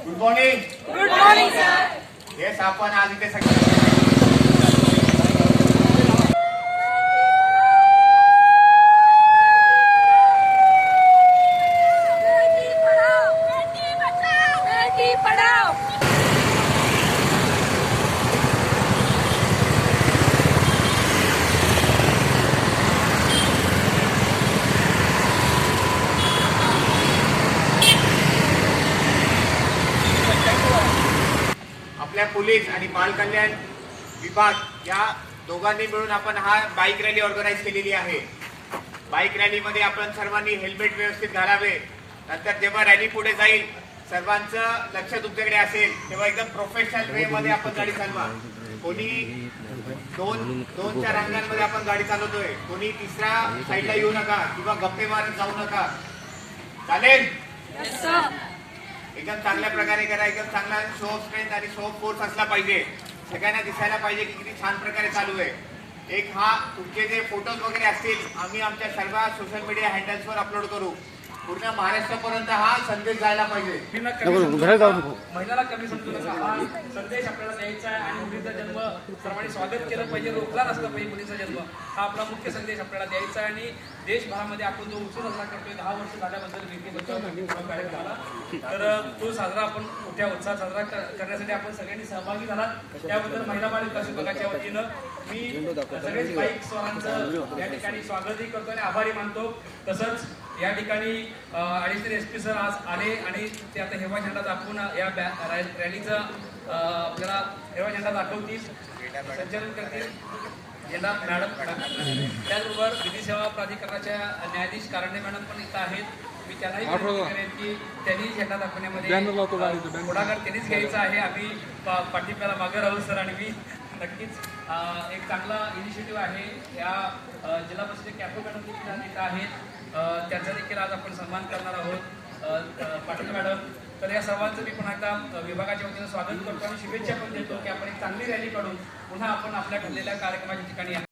Good morning. Good morning sir. Yes, आपण आज इथे सगळे बेटी पढाओ बेटी बचाओ बेटी पढाओ. आपल्या पोलीस आणि बाल कल्याण विभाग या दोघांनी मिळून आपण हा बाईक रॅली ऑर्गनाईज केलेली आहे. बाईक रॅलीमध्ये आपण सर्वांनी हेल्मेट व्यवस्थित घालावे. नंतर जेव्हा रॅली पुढे जाईल सर्वांचं लक्ष तुमच्याकडे असेल तेव्हा एकदम प्रोफेशनल वे मध्ये आपण गाडी चालवा. कोणी दोनच्या रांगांमध्ये आपण गाडी चालवतोय, कोणी तिसऱ्या साईडला येऊ नका किंवा गप्पे मारत जाऊ नका. चालेल? Yes sir. एकदम चांगल्या प्रकारे करा. एकदम चांगला शो ऑफ स्ट्रेंथ आणि शो ऑफ फोर्स असला पाहिजे. सगळ्यांना दिसायला पाहिजे की किती छान प्रकारे चालू आहे. एक हा तुमचे जे फोटोज वगैरे असतील आम्ही आमच्या सर्व सोशल मीडिया हँडल्सवर अपलोड करू. पूर्ण महाराष्ट्रापर्यंत हा संदेश जायला पाहिजे. महिलाला कमी समजू नका हा संदेश आपल्याला द्यायचा आहे. आणि मुलीचा जन्म सर्वांनी स्वागत केलं पाहिजे, रोखला नसला पाहिजे मुलीचा जन्म. हा आपला मुख्य संदेश आपल्याला द्यायचा आहे. आणि देशभरामध्ये आपण जो उत्सव साजरा करतोय 10 वर्ष झाल्याबद्दल बेटी बचाओ बेटी पढाओ कार्यक्रमाला, तर तो साजरा आपण मोठ्या उत्साहात साजरा करण्यासाठी आपण सगळ्यांनी सहभागी झालात. त्याबद्दल महिला बाल विकास विभागाच्या वतीनं मी सगळेच बाईक स्वारांचं या ठिकाणी स्वागतही करतो आणि आभारी मानतो. तसंच या ठिकाणी ॲडिशनल SP सर आज आले आणि ते आता हिरवा झेंडा दाखवून या रॅलीचा आपल्याला हिरवा झेंडा दाखवतील, संचलन करतील. झेंडा मॅडम त्याचबरोबर विधी सेवा प्राधिकरणाच्या न्यायाधीश कारंडे मॅडम पण इथं आहेत. मी त्यांनाही विनंती करेन की त्यांनी झेंडा दाखवण्यामध्ये पुढाकार त्यांनीच घ्यायचा आहे. आम्ही पाठिंब्याला मागे राहू सर. आणि मी नक्कीच एक चांगला इनिशिएटिव्ह आहे. या जिल्हा परिषद कॅफे मॅडम देखील इथं आहेत, त्यांचा देखील आज आपण सन्मान करणार आहोत, पाटील मॅडम. तर या सर्वांचं मी पुन्हा एकदा विभागाच्या वतीनं स्वागत करतो आणि शुभेच्छा पण देतो की आपण एक चांगली रॅली काढून पुन्हा आपण आपल्या ठरलेल्या कार्यक्रमाच्या ठिकाणी येणार.